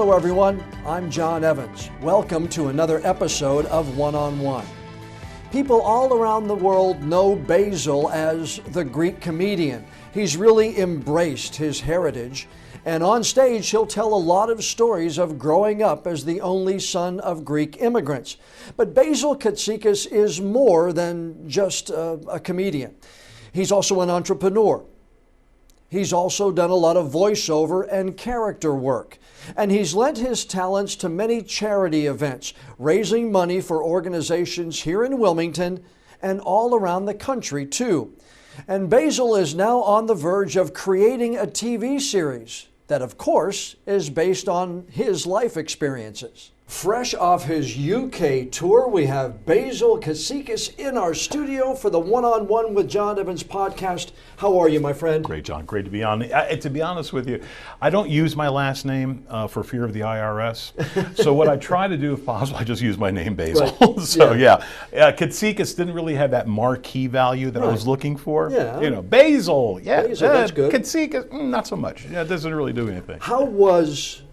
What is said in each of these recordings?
Hello everyone, I'm John Evans. Welcome to another episode of One on One. People all around the world know Basile as the Greek comedian. He's really embraced his heritage, and on stage he'll tell a lot of stories of growing up as the only son of Greek immigrants. But Basile Katsikis is more than just a comedian. He's also an entrepreneur. He's also done a lot of voiceover and character work. And he's lent his talents to many charity events, raising money for organizations here in Wilmington and all around the country, too. And Basile is now on the verge of creating a TV series that, of course, is based on his life experiences. Fresh off his UK tour, we have Basile Katsikis in our studio for the One-on-One with John Evans podcast. How are you, my friend? Great, John. Great to be on. To be honest with you, I don't use my last name for fear of the IRS. So what I try to do, if possible, I just use my name, Basile. Right. So Katsikis didn't really have that marquee value that I was looking for. Yeah. You know, Basile, Basile, that's good. Katsikis, not so much. Yeah, it doesn't really do anything. How was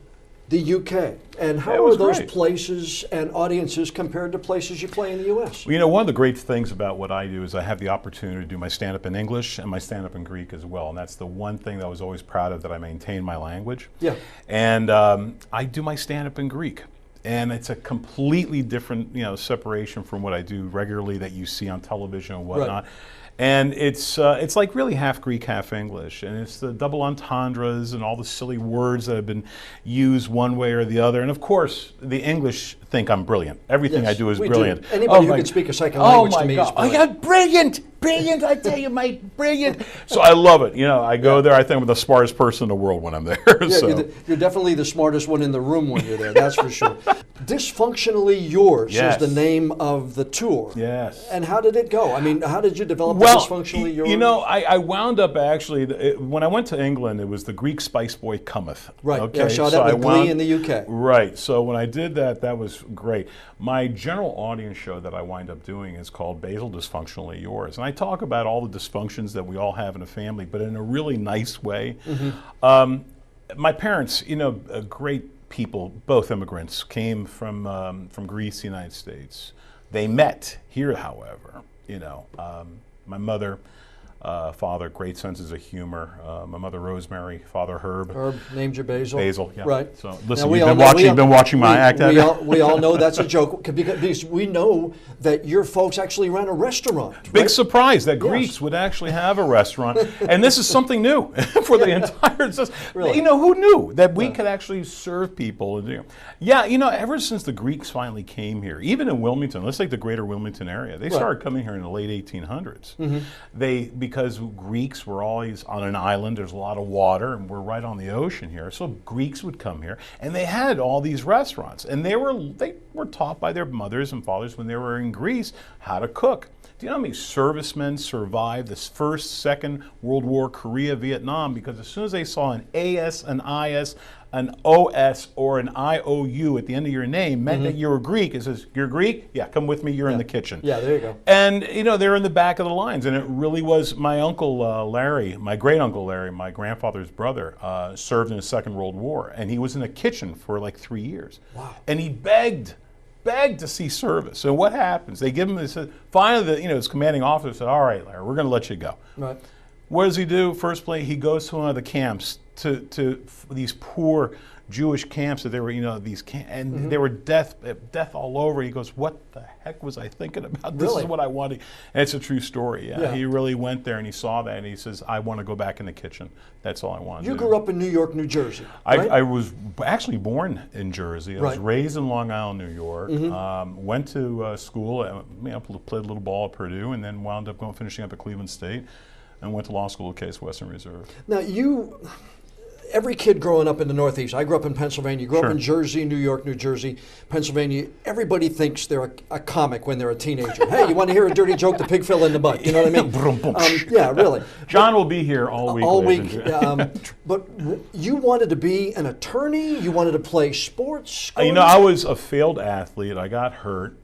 the UK, and how are those great. Places and audiences compared to places you play in the U.S.? Well, you know, one of the great things about what I do is I have the opportunity to do my stand-up in English and my stand-up in Greek as well, and that's the one thing that I was always proud of, that I maintain my language. Yeah. And I do my stand-up in Greek, and it's a completely different, separation from what I do regularly that you see on television and whatnot. Right. And it's like really half Greek, half English, and it's the double entendres and all the silly words that have been used one way or the other. And of course, the English think I'm brilliant. Everything I do is brilliant. Anybody who can speak a second language to me is brilliant. Oh my God, brilliant! I tell you, mate, brilliant. So I love it. I go there. I think I'm the smartest person in the world when I'm there. Yeah, so. You're definitely the smartest one in the room when you're there. That's for sure. Dysfunctionally Yours is the name of the tour. Yes. And how did it go? I mean, how did you develop the Dysfunctionally Yours? I wound up actually, when I went to England, it was the Greek Spice Boy Cometh. Right. Okay. Yeah, I saw that with Glee in the UK. Right. So when I did that, that was great. My general audience show that I wind up doing is called Basile Dysfunctionally Yours. And I talk about all the dysfunctions that we all have in a family, but in a really nice way. Mm-hmm. My parents, great people, both immigrants, came from Greece, the United States. They met here, however. My mother, father, great senses of humor. My mother, Rosemary, father, Herb. Herb named you Basile. Basile, yeah. Right. So listen, you've been watching my act. We all know that's a joke because we know that your folks actually ran a restaurant. Big surprise that Greeks would actually have a restaurant, and this is something new for the entire system. Really? Who knew that we could actually serve people? Ever since the Greeks finally came here, even in Wilmington, let's take the greater Wilmington area, they started coming here in the late 1800s. Mm-hmm. Because Greeks were always on an island, there's a lot of water, and we're right on the ocean here. So Greeks would come here, and they had all these restaurants, and they were taught by their mothers and fathers when they were in Greece how to cook. Do you know how many servicemen survived this first, second World War, Korea, Vietnam? Because as soon as they saw an AS, an IS, an OS, or an IOU at the end of your name meant that you were Greek. It says, you're Greek? Yeah, come with me, you're in the kitchen. Yeah, there you go. And, they're in the back of the lines. And it really was my uncle Larry, my great-uncle Larry, my grandfather's brother, served in the Second World War. And he was in the kitchen for like 3 years. Wow. And he begged to see service. So what happens? They give him this, finally, his commanding officer said, all right, Larry, we're going to let you go. Right. What does he do? First place, he goes to one of the camps, to these poor Jewish camps that they were, and they were death all over. He goes, what the heck was I thinking about? This is what I wanted. And it's a true story. Yeah. He really went there and he saw that and he says, I want to go back in the kitchen. That's all I want to do. You grew up in New York, New Jersey, right? I was actually born in Jersey. I was raised in Long Island, New York. Mm-hmm. Went to school, played a little ball at Purdue, and then wound up finishing up at Cleveland State, and went to law school at Case Western Reserve. Now every kid growing up in the Northeast, I grew up in Pennsylvania, grew up in Jersey, New York, New Jersey, Pennsylvania, everybody thinks they're a comic when they're a teenager. Hey, you want to hear a dirty joke? The pig fell in the butt. You know what I mean? Yeah, really. John will be here all week. All week. But you wanted to be an attorney? You wanted to play sports? I was a failed athlete. I got hurt.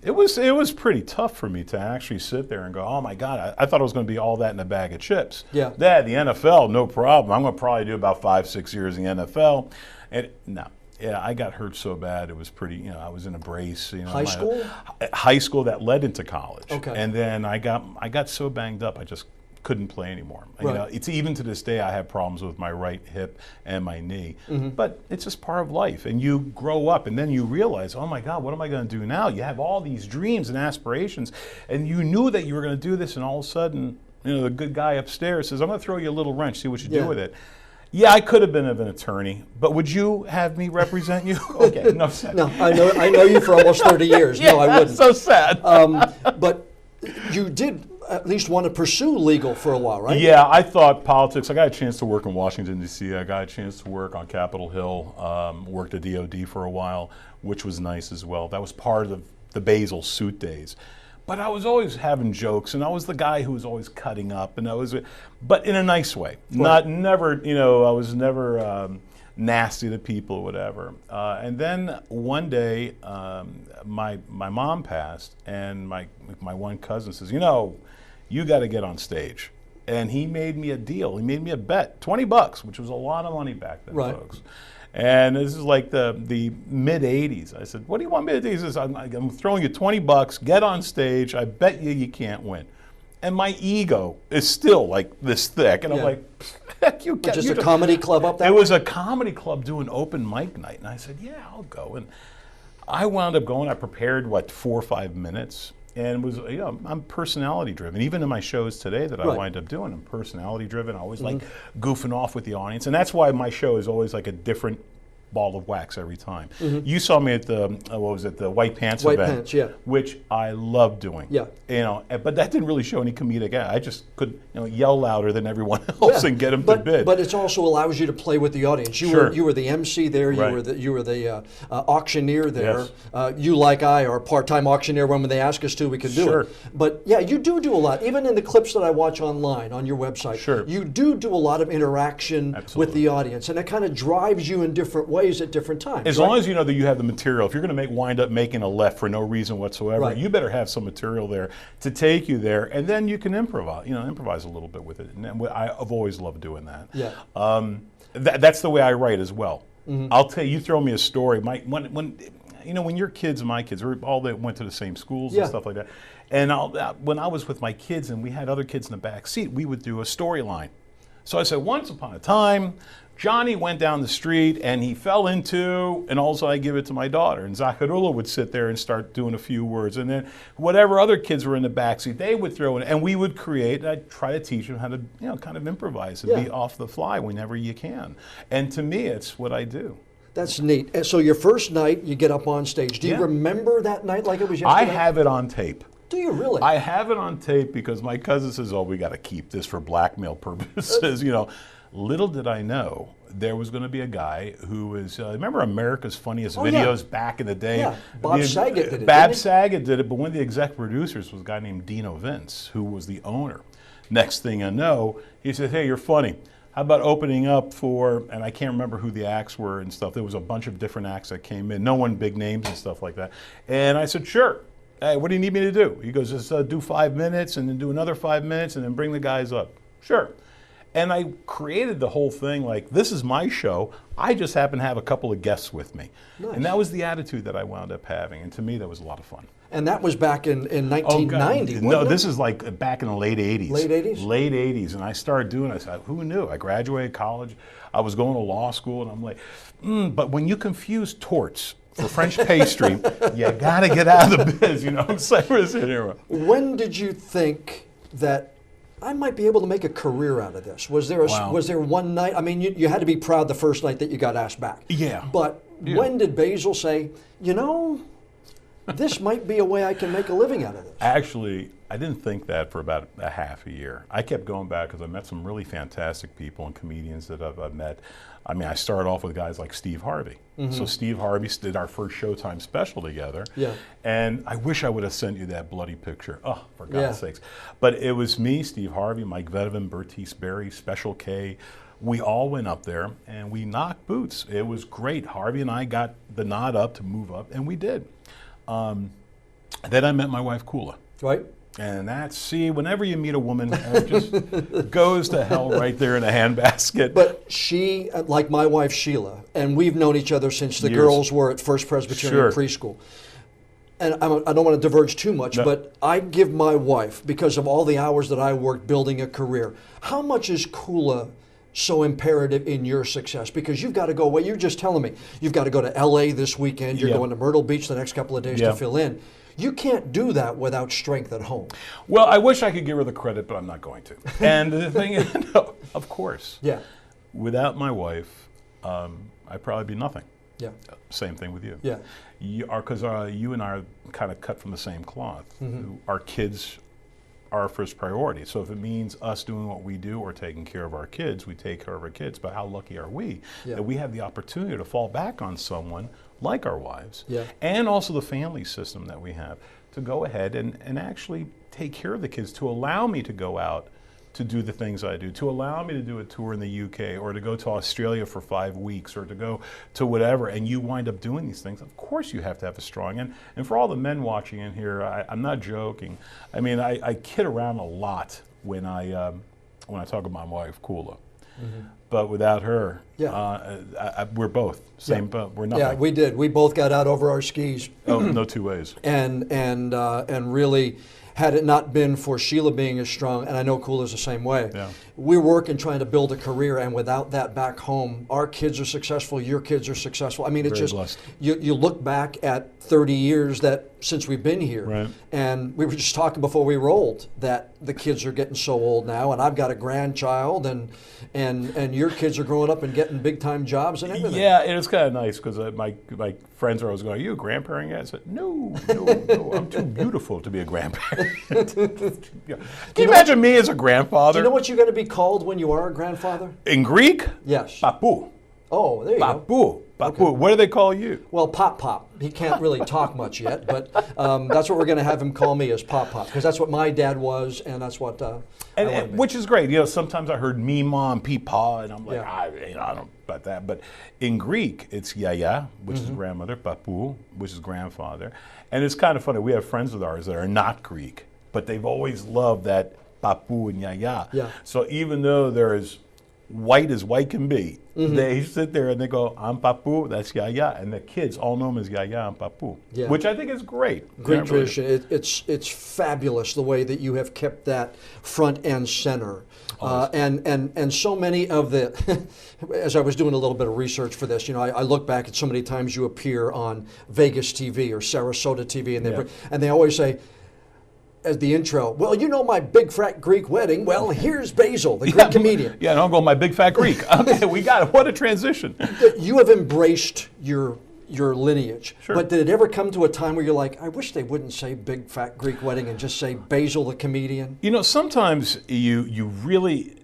It was pretty tough for me to actually sit there and go, oh my God, I thought I was going to be all that in a bag of chips. Yeah. The NFL, no problem. I'm going to probably do about 5-6 years in the NFL. And no. yeah, I got hurt so bad it was pretty. I was in a brace. High school? High school that led into college. Okay. And then I got so banged up I just couldn't play anymore. Right. It's even to this day I have problems with my right hip and my knee. Mm-hmm. But it's just part of life, and you grow up, and then you realize, oh my God, what am I going to do now? You have all these dreams and aspirations, and you knew that you were going to do this, and all of a sudden, the good guy upstairs says, I'm going to throw you a little wrench, see what you do with it. Yeah, I could have been an attorney, but would you have me represent you? Okay, enough said. No, I know you for almost 30 years. Yeah, no, I wouldn't. So sad. But you did at least want to pursue legal for a while, right? Yeah, I thought politics. I got a chance to work in Washington, D.C. I got a chance to work on Capitol Hill, worked at DOD for a while, which was nice as well. That was part of the Basile suit days. But I was always having jokes, and I was the guy who was always cutting up, but in a nice way. Right. I was never nasty to people or whatever. And then one day, my mom passed, and my one cousin says, you got to get on stage. And he made me a deal. He made me a bet, $20, which was a lot of money back then, right. folks. And this is like the mid 80s. I said, what do you want me to do? He says, I'm throwing you $20, get on stage, I bet you can't win. And my ego is still like this thick. And I'm like, heck, you can't. Just a comedy club up there? It was a comedy club doing open mic night. And I said, yeah, I'll go. And I wound up going. I prepared, 4 or 5 minutes. And was, I'm personality driven. Even in my shows today that I wind up doing, I'm personality driven. I always like goofing off with the audience. And that's why my show is always like a different ball of wax every time. You saw me at the, the White Pants event. White Pants, yeah. Which I love doing. Yeah. But that didn't really show any comedic. I just could yell louder than everyone else and get them to bid. But it also allows you to play with the audience. You were the MC there. You were the auctioneer there. Yes. You, like I, are a part-time auctioneer. When they ask us to, we can do it. But yeah, you do a lot. Even in the clips that I watch online on your website, you do a lot of interaction with the audience, and it kind of drives you in different ways at different times. As long as you know that you have the material. If you're going to wind up making a left for no reason whatsoever, you better have some material there to take you there, and then you can improvise. Improvise a little bit with it. And I've always loved doing that. Yeah. That's the way I write as well. I'll tell you. You throw me a story. When your kids and my kids, we all went to the same schools and stuff like that. And when I was with my kids and we had other kids in the back seat, we would do a storyline. So I said, once upon a time, Johnny went down the street and he fell into, and also I give it to my daughter. And Zacharula would sit there and start doing a few words. And then whatever other kids were in the backseat, they would throw in, and we would create, I'd try to teach them how to, kind of improvise and be off the fly whenever you can. And to me, it's what I do. That's neat. And so your first night, you get up on stage. Do you remember that night like it was yesterday? I have it on tape. Do you really? I have it on tape because my cousin says, we got to keep this for blackmail purposes, Little did I know there was going to be a guy who was, remember America's Funniest Videos back in the day? Yeah, Bob Saget did it. Bob Saget did it, but one of the exec producers was a guy named Dino Vince, who was the owner. Next thing I know, he said, hey, you're funny. How about opening up for, and I can't remember who the acts were and stuff. There was a bunch of different acts that came in, no one big names and stuff like that. And I said, sure. Hey, what do you need me to do? He goes, just do 5 minutes and then do another 5 minutes and then bring the guys up. Sure. And I created the whole thing like, this is my show. I just happen to have a couple of guests with me. Nice. And that was the attitude that I wound up having. And to me, that was a lot of fun. And that was back in 1990, No, this is like back in the late 80s. Late 80s? Late 80s. And I started doing it. I said, who knew? I graduated college. I was going to law school. And I'm like, but when you confuse torts for French pastry, you got to get out of the biz, When did you think that I might be able to make a career out of this? Was there one night? I mean, you had to be proud the first night that you got asked back. Yeah. But when did Basile say, this might be a way I can make a living out of this? Actually, I didn't think that for about a half a year. I kept going back because I met some really fantastic people and comedians that I've met. I mean, I started off with guys like Steve Harvey. So Steve Harvey did our first Showtime special together. Yeah. And I wish I would have sent you that bloody picture. Oh, for God's sakes. But it was me, Steve Harvey, Mike Vedovan, Bertice Berry, Special K. We all went up there and we knocked boots. It was great. Harvey and I got the nod up to move up, and we did. Then I met my wife, Kula. Right. And whenever you meet a woman, it just goes to hell right there in a handbasket. But she, like my wife Sheila, and we've known each other since the girls were at First Presbyterian Preschool. And I don't want to diverge too much, but I give my wife, because of all the hours that I worked building a career, how much is Kula so imperative in your success? Because you've got to go away. You're just telling me you've got to go to LA this weekend. You're going to Myrtle Beach the next couple of days to fill in. You can't do that without strength at home. Well, I wish I could give her the credit, but I'm not going to. And the thing is, no, of course. Yeah. Without my wife, I'd probably be nothing. Yeah. Same thing with you. Yeah. Because you and I are kind of cut from the same cloth. Our kids are our first priority. So if it means us doing what we do or taking care of our kids, we take care of our kids. But how lucky are we that we have the opportunity to fall back on someone like our wives and also the family system that we have to go ahead and actually take care of the kids, to allow me to go out to do the things I do, to allow me to do a tour in the UK or to go to Australia for 5 weeks or to go to whatever, and you wind up doing these things. Of course you have to have a strong, and for all the men watching in here, I'm not joking. I mean, I kid around a lot when I talk about my wife, Kula. But without her, we're both same boat. We're nothing. Yeah, we did. We both got out over our skis. Oh, no two ways. And really, had it not been for Sheila being as strong, and I know Kula's the same way, we're working trying to build a career, and without that back home, our kids are successful, your kids are successful. I mean, it's just, you look back at 30 years that since we've been here, and we were just talking before we rolled that the kids are getting so old now, and I've got a grandchild, and your kids are growing up and getting big time jobs and everything. Yeah, and it's kind of nice because my friends are always going, "Are you a grandparent yet?" I said, "No, I'm too beautiful to be a grandparent." Can you imagine me as a grandfather? Do you know what you're going to be called when you are a grandfather? In Greek? Yes. Papou. Oh, there you go. Papou. Okay. What do they call you? Well, Pop. He can't really talk much yet, but that's what we're going to have him call me, is Pop, because that's what my dad was, and that's what which is great. You know, sometimes I heard me mom, Peepaw, and I'm like, I don't know about that. But in Greek, it's Yaya, which is grandmother, Papou, which is grandfather. And it's kind of funny. We have friends of ours that are not Greek, but they've always loved that Papou and Yaya. Yeah. So even though they're as white can be, they sit there and they go, "I'm Papou, that's Yaya," and the kids all know him as Yaya and Papou, which I think is great. Great tradition. It's fabulous the way that you have kept that front and center. And so many of the, as I was doing a little bit of research for this, I look back at so many times you appear on Vegas TV or Sarasota TV, and they always say, as the intro, "Well, my big fat Greek wedding. Well, here's Basile, the Greek comedian." Yeah, and I'll go, "My big fat Greek." Okay, we got it. What a transition. You have embraced your lineage. Sure. But did it ever come to a time where you're like, I wish they wouldn't say big fat Greek wedding and just say Basile the comedian? Sometimes you really,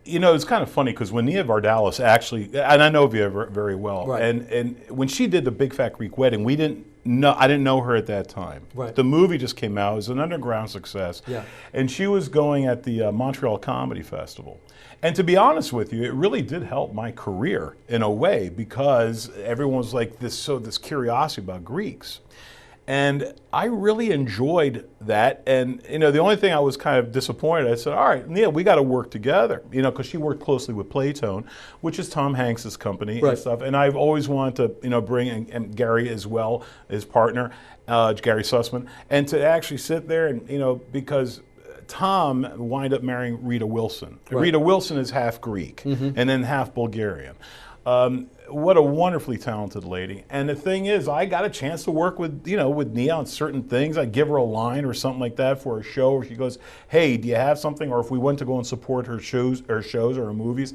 it's kind of funny because when Nia Vardalos actually, and I know Via very well, and when she did the big fat Greek wedding, I didn't know her at that time. Right. The movie just came out. It was an underground success. Yeah. And she was going at the Montreal Comedy Festival. And to be honest with you, it really did help my career in a way because everyone was like this curiosity about Greeks. And I really enjoyed that. And, the only thing I was kind of disappointed, I said, all right, Nia, we got to work together, because she worked closely with Playtone, which is Tom Hanks' company and stuff. And I've always wanted to, bring and Gary as well, his partner, Gary Sussman, and to actually sit there and, because Tom wind up marrying Rita Wilson. Right. Rita Wilson is half Greek and then half Bulgarian. What a wonderfully talented lady. And the thing is, I got a chance to work with Nia on certain things. I give her a line or something like that for a show where she goes, "Hey, do you have something?" Or if we went to go and support her shows or her movies,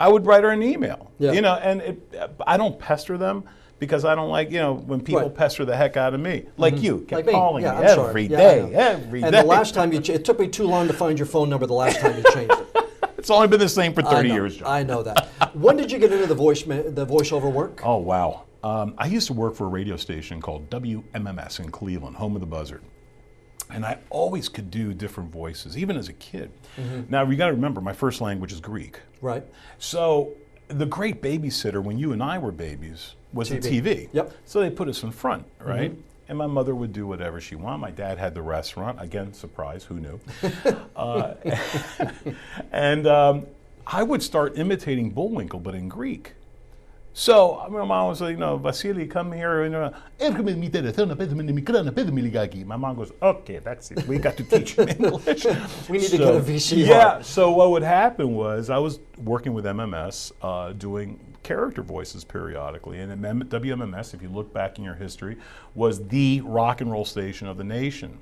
I would write her an email. Yeah. And I don't pester them because I don't like, when people pester the heck out of me. Like you, kept calling me every day. And the last time it took me too long to find your phone number the last time you changed it. It's only been the same for 30 years, John. I know that. When did you get into the voiceover work? Oh, wow. I used to work for a radio station called WMMS in Cleveland, home of the Buzzard. And I always could do different voices, even as a kid. Now, you got to remember, my first language is Greek. Right. So the great babysitter, when you and I were babies, was the TV. Yep. So they put us in front, right? and my mother would do whatever she wanted. My dad had the restaurant. Again, surprise, who knew? And I would start imitating Bullwinkle, but in Greek. So my mom was like, Basile, come here. And, my mom goes, okay, that's it. We got to teach you English. We need to get a VCR. Yeah, so what would happen was I was working with MMS, doing character voices periodically. And WMMS, if you look back in your history, was the rock and roll station of the nation,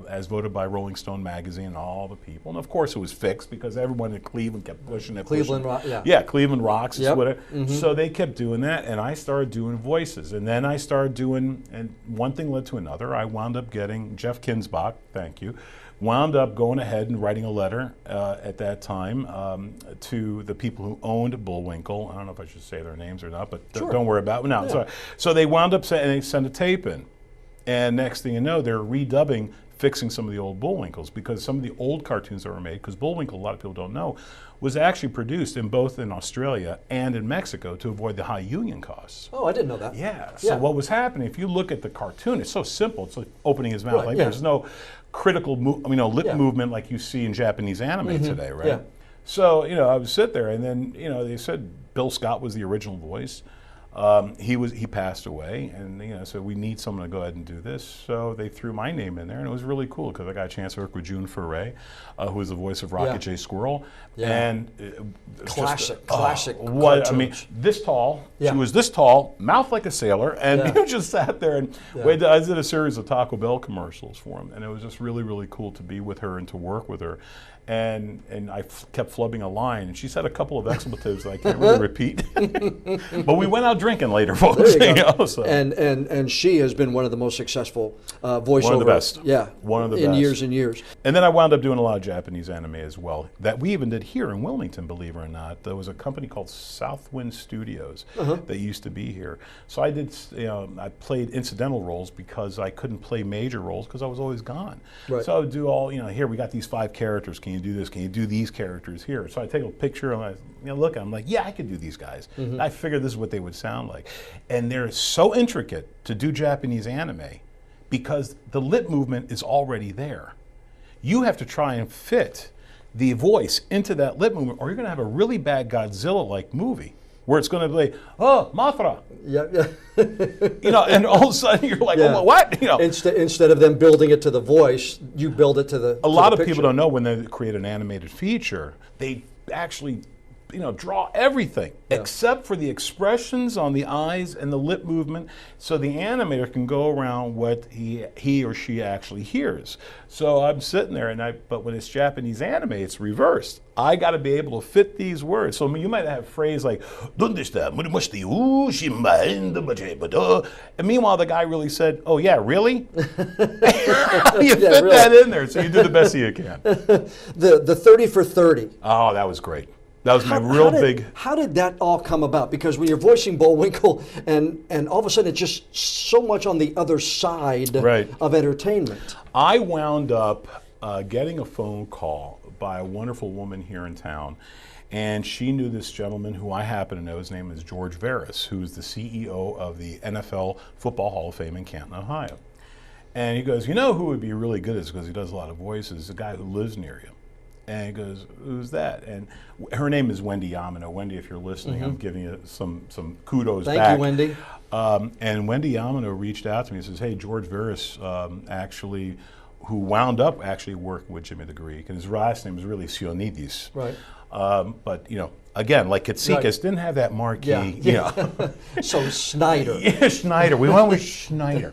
as voted by Rolling Stone magazine and all the people. And of course it was fixed because everyone in Cleveland kept pushing it. Cleveland Rock, yeah. Yeah, Cleveland Rocks is Yep. what it. So they kept doing that, and I started doing voices. And then I started doing, and one thing led to another. I wound up getting Jeff Kinsbach, thank you, wound up going ahead and writing a letter at that time to the people who owned Bullwinkle. I don't know if I should say their names or not, but Sure. don't worry about it. No, Yeah. so they wound up saying, they sent a tape in. And next thing you know, they're redubbing, fixing some of the old Bullwinkles, because some of the old cartoons that were made, because Bullwinkle, a lot of people don't know, was actually produced in both in Australia and in Mexico to avoid the high union costs. Oh, I didn't know that. Yeah. So what was happening, if you look at the cartoon, it's so simple. It's like opening his mouth. Right, Like yeah. there's no critical lip Yeah. movement like you see in Japanese anime today, right? Yeah. So, I would sit there, and then, they said Bill Scott was the original voice. He passed away, and so we need someone to go ahead and do this. So they threw my name in there, and it was really cool because I got a chance to work with June Foray, who was the voice of Rocket J. Squirrel, and classic what I mean, cartoons. this tall. Yeah. She was this tall, mouth like a sailor, and you just sat there and waited. I did a series of Taco Bell commercials for him, and it was just really, really cool to be with her and to work with her. And I kept flubbing a line, and she said a couple of expletives that I can't really repeat. But we went out drinking later, folks. There you go. So. And she has been one of the most successful voiceover. One of the best. Yeah. One of the in best. years and years. And then I wound up doing a lot of Japanese anime as well, that we even did here in Wilmington, believe it or not. There was a company called Southwind Studios that used to be here. So I did, I played incidental roles because I couldn't play major roles because I was always gone. Right. So I would do all, here we got these 5 characters. Can you do this? Can you do these characters here? So I take a picture and I look, I'm like, yeah, I could do these guys. I figured this is what they would sound like. And they're so intricate to do Japanese anime because the lip movement is already there. You have to try and fit the voice into that lip movement, or you're going to have a really bad Godzilla-like movie where it's going to be, oh, Mothra. Yeah. And all of a sudden you're like, oh, what? Instead of them building it to the voice, you build it to the A lot of picture. people don't know when they create an animated feature, they actually draw everything except for the expressions on the eyes and the lip movement, so the animator can go around what he or she actually hears. So I'm sitting there, but when it's Japanese anime, it's reversed. I got to be able to fit these words. So you might have a phrase like, and meanwhile the guy really said, oh yeah, really? You fit that in there, so you do the best you can. The 30 for 30. Oh, that was great. That was big. How did that all come about? Because when you're voicing Bullwinkle, and all of a sudden it's just so much on the other side of entertainment. I wound up getting a phone call by a wonderful woman here in town, and she knew this gentleman who I happen to know. His name is George Veras, who's the CEO of the NFL Football Hall of Fame in Canton, Ohio. And he goes, who would be really good at this, because he does a lot of voices, the guy who lives near you. And he goes, who's that? And her name is Wendy Yamano. Wendy, if you're listening, I'm giving you some kudos back. Thank you, Wendy. And Wendy Yamano reached out to me and says, hey, George Veras who wound up actually working with Jimmy the Greek, and his last name is really Sionidis. Right. But, again, like Katsikis, didn't have that marquee, So Snyder. Yeah, Schneider. We went with Schneider.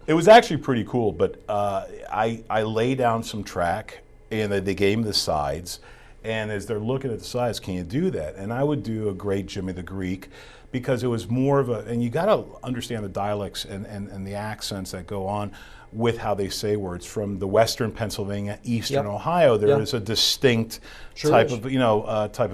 It was actually pretty cool, but I lay down some track, and they gave me the sides, and as they're looking at the sides, can you do that? And I would do a great Jimmy the Greek, because it was more of and you got to understand the dialects and the accents that go on with how they say words. From the Western Pennsylvania, Eastern Ohio, there is a distinct type of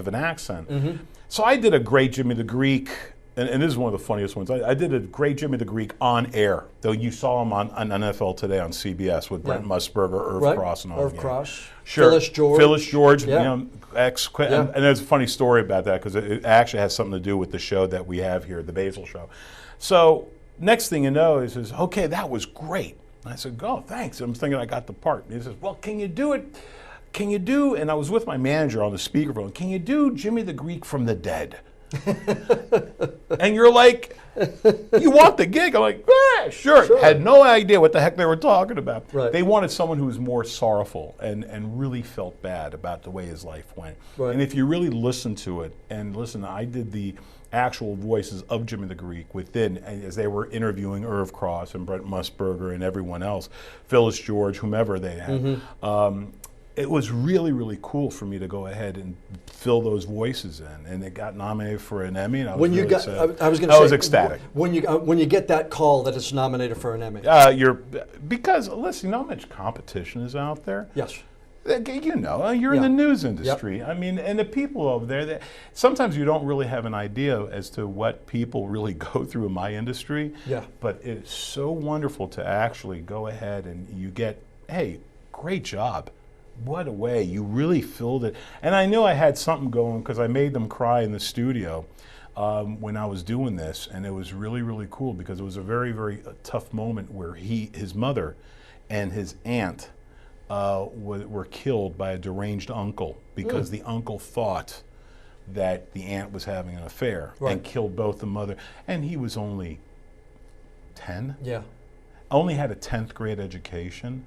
an accent. So I did a great Jimmy the Greek. And this is one of the funniest ones. I did a great Jimmy the Greek on air, though you saw him on NFL Today on CBS with Brent Musburger, Irv Cross, and all that. Irv Cross. Sure. Phyllis George. And there's a funny story about that, because it actually has something to do with the show that we have here, the Basile show. So next thing you know, he says, okay, that was great. And I said, oh, thanks. I'm thinking I got the part. And he says, well, can you do it? Can you do, and I was with my manager on the speakerphone, can you do Jimmy the Greek from the Dead? And you're like, you want the gig? I'm like, yeah, sure. Had no idea what the heck they were talking about. Right. They wanted someone who was more sorrowful and really felt bad about the way his life went. Right. And if you really listen to it, and listen, I did the actual voices of Jimmy the Greek within, as they were interviewing Irv Cross and Brent Musburger and everyone else, Phyllis George, whomever they had. It was really, really cool for me to go ahead and fill those voices in, and it got nominated for an Emmy. And I was really excited. I was going to say, I was ecstatic when you get that call that it's nominated for an Emmy. Because listen, you know how much competition is out there. Yes. You know, you're in the news industry. Yep. I mean, and the people over there, sometimes you don't really have an idea as to what people really go through in my industry. Yeah. But it's so wonderful to actually go ahead and you get, hey, great job. What a way. You really filled it. And I knew I had something going because I made them cry in the studio when I was doing this. And it was really, really cool because it was a very, very tough moment where his mother and his aunt were killed by a deranged uncle because the uncle thought that the aunt was having an affair and killed both the mother. And he was only 10. Yeah. Only had a 10th grade education.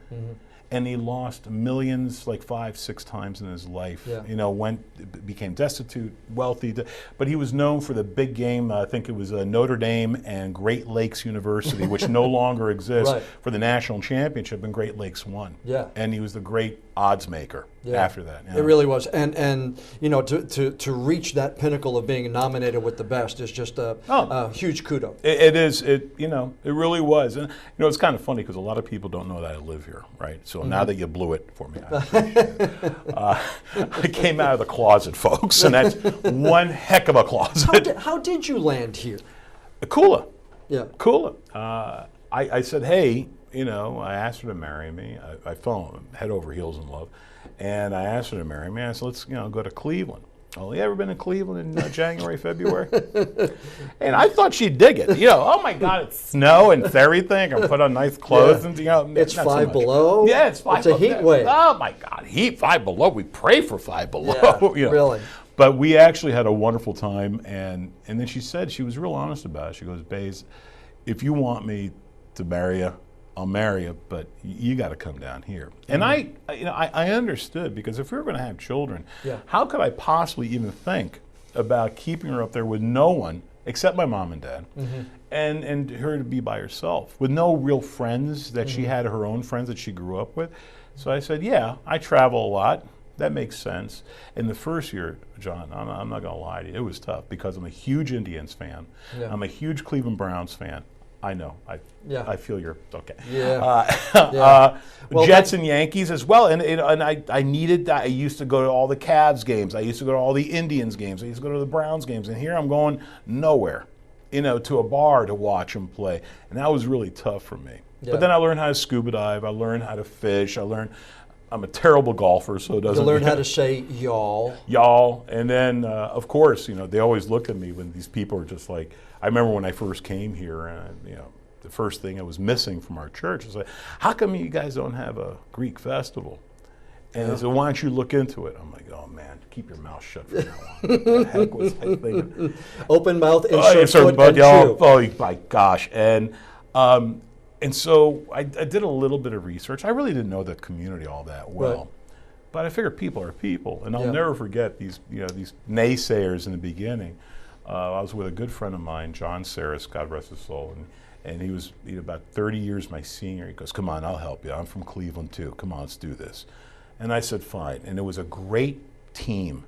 And he lost millions, like 5-6 times in his life. Yeah. You know, became destitute, wealthy, but he was known for the big game. I think it was Notre Dame and Great Lakes University, which no longer exists, for the national championship, and Great Lakes won. Yeah. And he was the great odds maker after that. You know? It really was, and you know, to reach that pinnacle of being nominated with the best is just a huge kudos. It is. You know, it really was. And you know, it's kind of funny because a lot of people don't know that I live here, right? So now that you blew it for me, I appreciate it. I came out of the closet, folks, and that's one heck of a closet. How did you land here? Kula. Yeah. Kula. I said, hey, you know, I asked her to marry me. I fell head over heels in love, and I asked her to marry me. I said, let's go to Cleveland. Oh, you ever been to Cleveland in January, February? And I thought she'd dig it. You know, oh my God, it's snow and it's everything. I put on nice clothes and you know. It's 5 below. Yeah, it's 5 below. It's a heat wave. Oh my God, 5 below. We pray for 5 below. Yeah, you know. really. But we actually had a wonderful time, and then she said, she was real honest about it. She goes, Baze, if you want me to marry you, I'll marry you, but you got to come down here. And I understood, because if we were going to have children, how could I possibly even think about keeping her up there with no one except my mom and dad, and her to be by herself with no real friends that she had, her own friends that she grew up with. So I said, yeah, I travel a lot. That makes sense. In the first year, John, I'm not going to lie to you, it was tough because I'm a huge Indians fan. Yeah. I'm a huge Cleveland Browns fan. I know. I feel you're okay. Yeah. Well, Jets and Yankees as well. And I needed that. I used to go to all the Cavs games. I used to go to all the Indians games. I used to go to the Browns games. And here I'm going nowhere, you know, to a bar to watch them play. And that was really tough for me. Yeah. But then I learned how to scuba dive. I learned how to fish. I'm a terrible golfer, so it doesn't. You learn how to say y'all. Y'all. And then, of course, you know, they always look at me when these people are just like, I remember when I first came here, and you know, the first thing that was missing from our church was like, how come you guys don't have a Greek festival? And they said, why don't you look into it? I'm like, oh man, keep your mouth shut from now on. What the heck was I thinking? Open mouth, insert foot, and chew. Oh my gosh. And so I did a little bit of research. I really didn't know the community all that well. Right. But I figured people are people. And I'll never forget these naysayers in the beginning. I was with a good friend of mine, John Saris, God rest his soul, and he was about 30 years my senior. He goes, come on, I'll help you. I'm from Cleveland too. Come on, let's do this. And I said, fine. And it was a great team.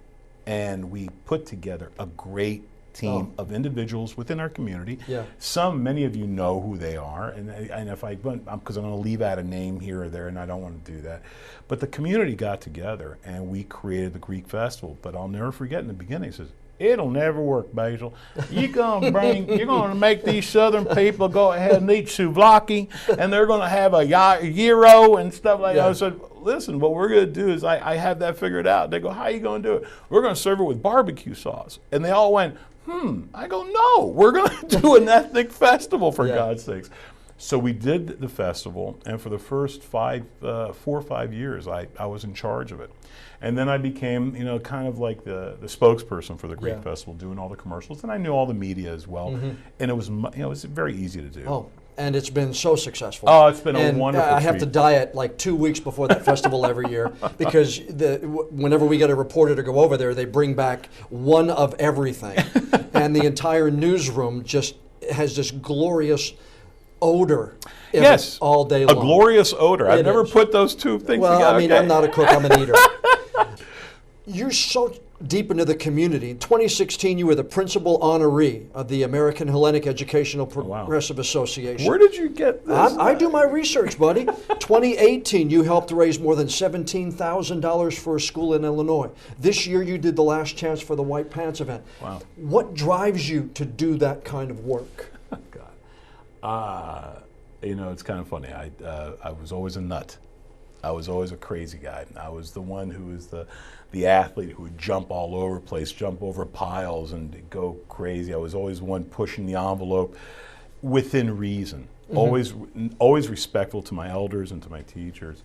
And we put together a great team of individuals within our community. Yeah. Many of you know who they are. And if because I'm going to leave out a name here or there, and I don't want to do that. But the community got together, and we created the Greek Festival. But I'll never forget in the beginning, he says, it'll never work, Basile. You're gonna make these southern people go ahead and eat souvlaki, and they're gonna have a gyro and stuff like that. I said, listen, what we're gonna do is I have that figured out. They go, how are you gonna do it? We're gonna serve it with barbecue sauce. And they all went, I go, no, we're going to do an ethnic festival, for God's sakes. So we did the festival, and for the first 4 or 5 years, I was in charge of it. And then I became, kind of like the spokesperson for the Greek Festival, doing all the commercials, and I knew all the media as well. And it was very easy to do. Oh, and it's been so successful. Oh, it's been a wonderful I have to diet like 2 weeks before that festival every year, because whenever we get a reporter to go over there, they bring back one of everything, and the entire newsroom just has this glorious odor. Yes, all day long. A glorious odor. I've never put those two things together. Well, I mean, I'm not a cook, I'm an eater. You're so deep into the community. In 2016, you were the principal honoree of the American Hellenic Educational Progressive Association. Where did you get this? I do my research, buddy. 2018, you helped raise more than $17,000 for a school in Illinois. This year, you did the Last Chance for the White Pants event. Wow. What drives you to do that kind of work? God. It's kind of funny. I was always a nut. I was always a crazy guy. I was the one who was the athlete who would jump all over the place, jump over piles and go crazy. I was always the one pushing the envelope within reason. Always respectful to my elders and to my teachers.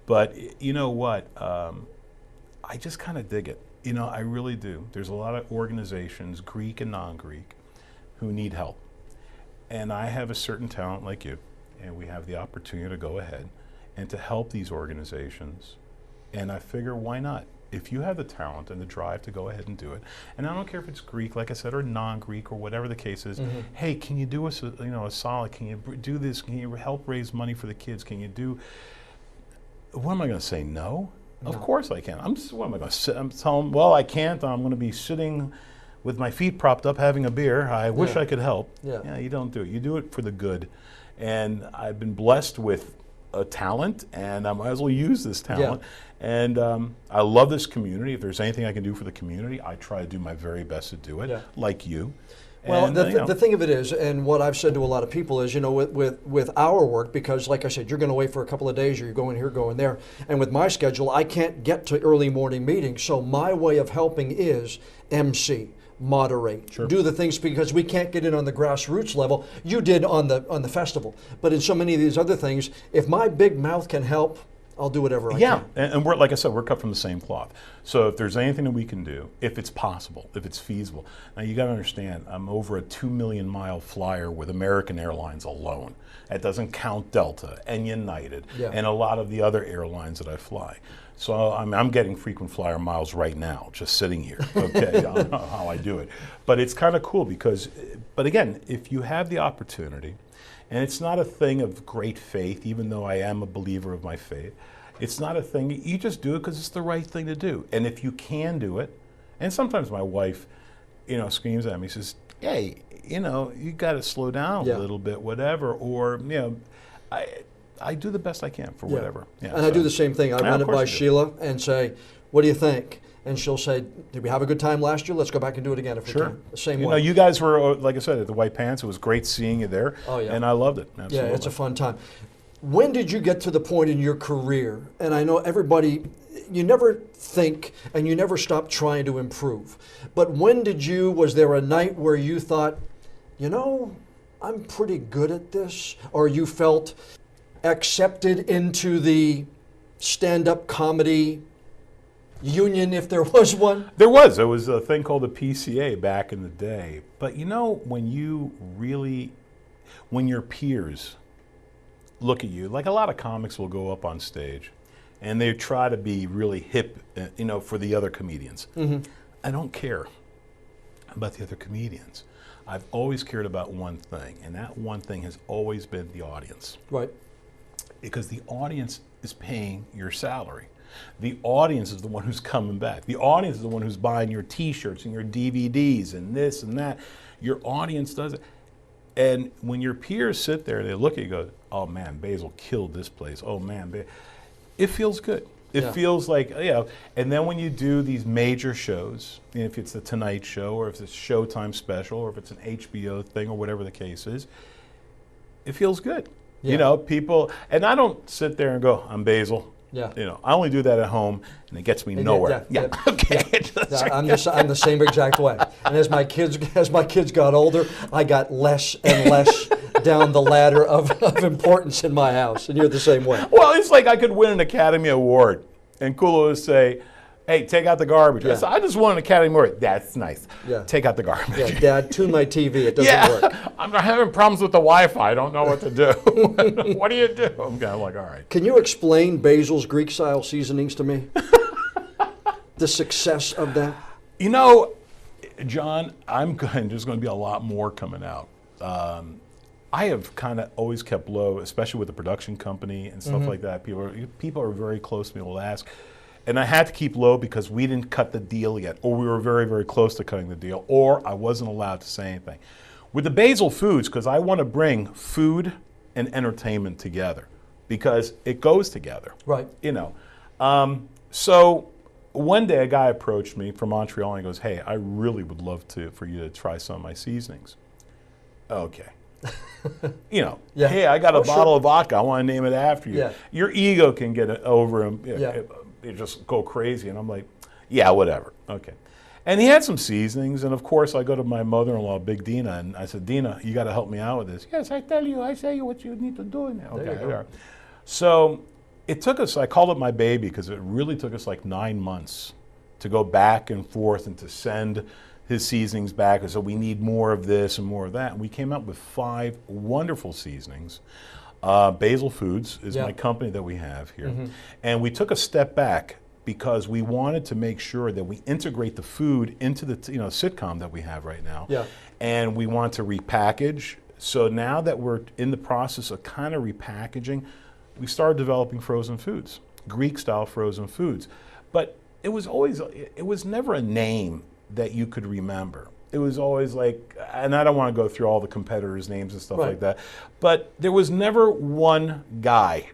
But you know what? I just kind of dig it. I really do. There's a lot of organizations, Greek and non-Greek, who need help. And I have a certain talent like you, and we have the opportunity to go ahead and to help these organizations. And I figure, why not? If you have the talent and the drive to go ahead and do it, and I don't care if it's Greek, like I said, or non-Greek, or whatever the case is. Hey, can you do us a solid? Can you do this? Can you help raise money for the kids? Can you do? What am I going to say? No? Of course I can. What am I going to sit? I'm telling them, well, I can't. I'm going to be sitting with my feet propped up having a beer. I wish I could help. Yeah, you don't do it. You do it for the good. And I've been blessed with a talent, and I might as well use this talent. And I love this community. If there's anything I can do for the community, I try to do my very best to do it, like you. Well, and, the thing of it is, and what I've said to a lot of people is, with our work, because like I said, you're going to wait for a couple of days, or you're going here, going there, and with my schedule, I can't get to early morning meetings, so my way of helping is MC. Moderate, do the things, because we can't get in on the grassroots level. You did on the festival, but in so many of these other things, if my big mouth can help, I'll do whatever I can. And we're, like I said, we're cut from the same cloth. So if there's anything that we can do, if it's possible, if it's feasible. Now you got to understand, I'm over a 2 million mile flyer with American Airlines alone. That doesn't count Delta and United and a lot of the other airlines that I fly. So I'm getting frequent flyer miles right now, just sitting here. Okay, I don't know how I do it. But it's kind of cool because, but again, if you have the opportunity, and it's not a thing of great faith, even though I am a believer of my faith, it's not a thing, you just do it because it's the right thing to do. And if you can do it, and sometimes my wife, screams at me, says, hey, you got to slow down a little bit, whatever, or, I do the best I can for whatever. And I do the same thing. I run it by Sheila and say, what do you think? And she'll say, did we have a good time last year? Let's go back and do it again if we can. The same way. You guys were, like I said, at the White Pants. It was great seeing you there. Oh, yeah. And I loved it. Absolutely. Yeah, it's a fun time. When did you get to the point in your career, and I know everybody, you never think and you never stop trying to improve, but when was there a night where you thought, I'm pretty good at this, or you felt accepted into the stand-up comedy union, if there was one? There was. There was a thing called the PCA back in the day. But when your peers look at you, like a lot of comics will go up on stage and they try to be really hip, for the other comedians. I don't care about the other comedians. I've always cared about one thing, and that one thing has always been the audience. Right. Because the audience is paying your salary. The audience is the one who's coming back. The audience is the one who's buying your T-shirts and your DVDs and this and that. Your audience does it. And when your peers sit there and they look at you and go, oh man, Basile killed this place. Oh man, it feels good. It feels like, and then when you do these major shows, if it's the Tonight Show or if it's a Showtime special or if it's an HBO thing or whatever the case is, it feels good. People, and I don't sit there and go, I'm Basile, Yeah. You know, I only do that at home, and it gets me nowhere. Yeah. Okay. Yeah, I'm the same exact way. And as my kids got older, I got less and less down the ladder of importance in my house. And you're the same way. Well, it's like I could win an Academy Award, and Kula would say, "Hey, take out the garbage." Yeah. I said, "I just won an Academy Award." That's nice. Yeah. Take out the garbage. Yeah, Dad, tune my TV. It doesn't work. I'm having problems with the Wi-Fi. I don't know what to do. What do you do? I'm kind of like, all right. Can you explain Basile's Greek-style seasonings to me? The success of that? You know, John, there's going to be a lot more coming out. I have kind of always kept low, especially with the production company and stuff like that. People are very close to me, will ask. And I had to keep low because we didn't cut the deal yet, or we were very, very close to cutting the deal, or I wasn't allowed to say anything. With the Basile Foods, because I want to bring food and entertainment together, because it goes together. Right. You know. So one day a guy approached me from Montreal and he goes, "Hey, I really would love for you to try some of my seasonings." Okay. You know, Yeah. Hey, I got a bottle of vodka. I want to name it after you. Yeah. Your ego can get it over and you just go crazy. And I'm like, yeah, whatever. Okay. And he had some seasonings. And of course, I go to my mother-in-law, Big Dina, and I said, "Dina, you got to help me out with this." "Yes, I tell you. I say you what you need to do now." There you Okay. go. So it took us, I called it my baby because it really took us like 9 months to go back and forth and to send his seasonings back. And so we need more of this and more of that. And we came up with 5 wonderful seasonings. Basile Foods is my company that we have here. And we took a step back because we wanted to make sure that we integrate the food into the sitcom that we have right now. Yeah. And we want to repackage. So now that we're in the process of kind of repackaging, we started developing frozen foods, Greek-style frozen foods. But it was never a name that you could remember. It was always like, and I don't want to go through all the competitors' names and stuff like that, but there was never one guy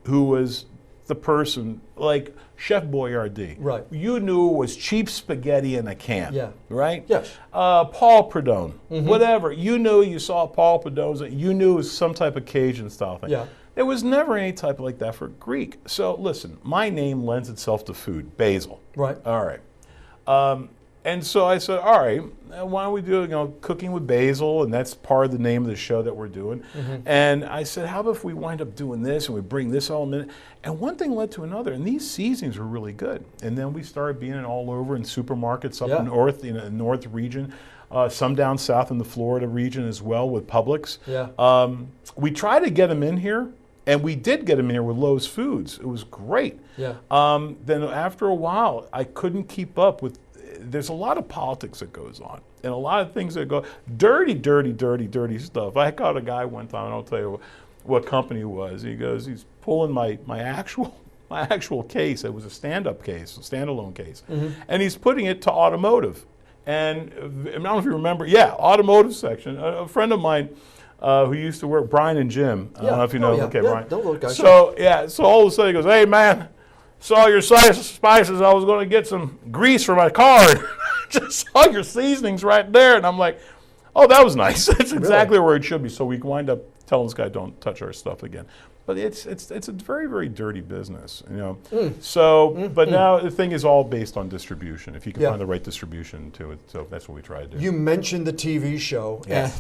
who was the person, like Chef Boyardee. Right. You knew it was cheap spaghetti in a can. Yeah. Right? Yes. Paul Prudhomme, whatever. You saw Paul Prudhomme's, you knew it was some type of Cajun style thing. Yeah. There was never any type like that for Greek. So listen, my name lends itself to food, Basile. Right. All right. And so I said, all right, why don't we do Cooking with Basile, and that's part of the name of the show that we're doing. And I said, how about if we wind up doing this and we bring this element? And one thing led to another, and these seasonings were really good. And then we started being all over in supermarkets up north, in the north region, some down south in the Florida region as well with Publix. Yeah. We tried to get them in here. And we did get them in here with Lowe's Foods. It was great. Yeah. Then after a while, I couldn't keep up with. There's a lot of politics that goes on, and a lot of things that go dirty stuff. I caught a guy one time, and I'll tell you what company it was. He's pulling my actual case. It was a stand-up case, a standalone case, and he's putting it to automotive. And I don't know if you remember, automotive section. A friend of mine. Who used to work, Brian and Jim. I don't know if you know. Okay, Brian. Don't look, guys. So all of a sudden he goes, "Hey man, saw your spices. I was going to get some grease for my car. Just saw your seasonings right there." And I'm like, "Oh, that was nice. That's exactly where it should be." So we wind up telling this guy, "Don't touch our stuff again." But it's a very, very dirty business, So, but now the thing is all based on distribution. If you can find the right distribution to it, so that's what we try to do. You mentioned the TV show, and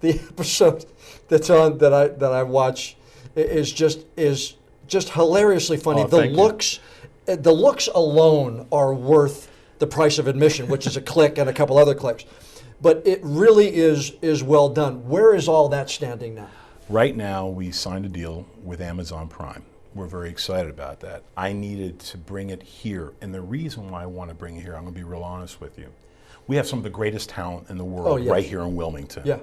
the episode that's on that I watch is just hilariously funny. The looks alone are worth the price of admission, which is a click and a couple other clicks. But it really is well done. Where is all that standing now? Right now, we signed a deal with Amazon Prime. We're very excited about that. I needed to bring it here, and the reason why I want to bring it here, I'm going to be real honest with you. We have some of the greatest talent in the world right here in Wilmington. Yeah.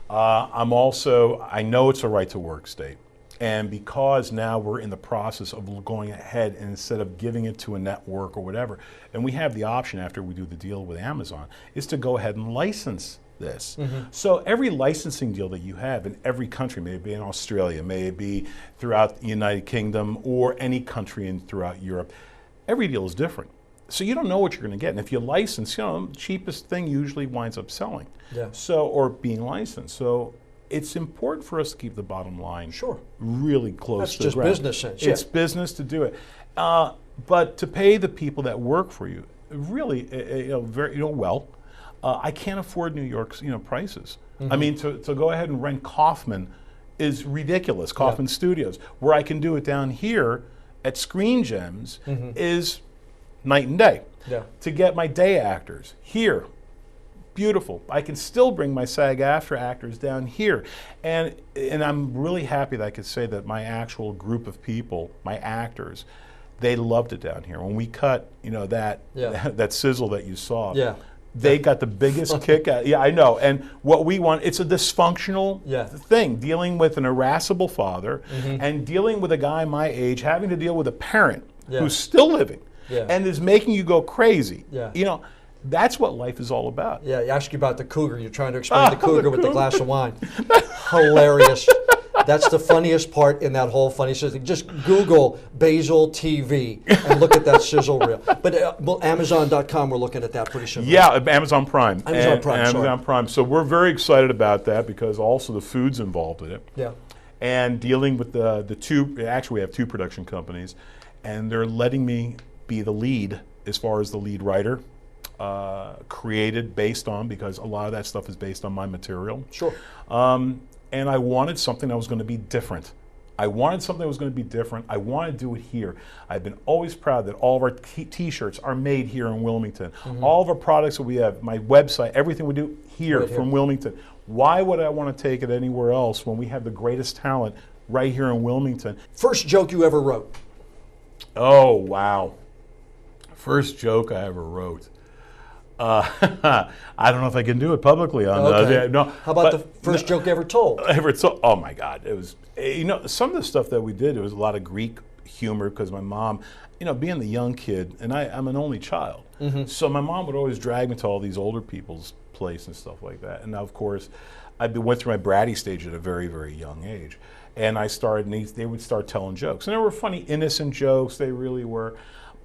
I know it's a right-to-work state, and because now we're in the process of going ahead, and instead of giving it to a network or whatever, and we have the option after we do the deal with Amazon, is to go ahead and license this. So every licensing deal that you have in every country, may it be in Australia, may it be throughout the United Kingdom or any country throughout Europe, every deal is different. So you don't know what you're going to get. And if you license, the cheapest thing usually winds up selling. Yeah. So, or being licensed. So it's important for us to keep the bottom line Sure. really close That's to the just ground. business sense. It's Yeah. business to do it. But to pay the people that work for you, really, very well, I can't afford New York's prices. I mean, to go ahead and rent Kaufman is ridiculous. Kaufman Studios, where I can do it down here at Screen Gems, is night and day. Yeah. To get my day actors here, beautiful. I can still bring my SAG-AFTRA actors down here, and I'm really happy that I could say that my actual group of people, my actors, they loved it down here. When we cut, that sizzle that you saw. Yeah. They got the biggest kick out. Yeah, I know. And what we want, it's a dysfunctional thing, dealing with an irascible father and dealing with a guy my age, having to deal with a parent who's still living and is making you go crazy. Yeah. That's what life is all about. Yeah, you ask you about the cougar. You're trying to explain the cougar with the glass of wine. Hilarious. That's the funniest part in that whole funny system. Just Google Basile TV and look at that sizzle reel. But Amazon.com, we're looking at that pretty soon. Yeah, Amazon Prime. Amazon Prime. So we're very excited about that because also the food's involved in it. Yeah. And dealing with the two, actually we have two production companies, and they're letting me be the lead as far as the lead writer, created based on, because a lot of that stuff is based on my material. Sure. And I wanted something that was going to be different. I wanted something that was going to be different. I want to do it here. I've been always proud that all of our t-shirts are made here in Wilmington. All of our products that we have, my website, everything we do here from Wilmington. Why would I want to take it anywhere else when we have the greatest talent right here in Wilmington? First joke you ever wrote? Oh, wow. First joke I ever wrote. I don't know if I can do it publicly on no. How about the first joke ever told? Oh my God, it was some of the stuff that we did. It was a lot of Greek humor because my mom, being the young kid, and I'm an only child, so my mom would always drag me to all these older people's place and stuff like that. And now, of course, I went through my bratty stage at a very, very young age, and I started. And they would start telling jokes, and they were funny, innocent jokes. They really were.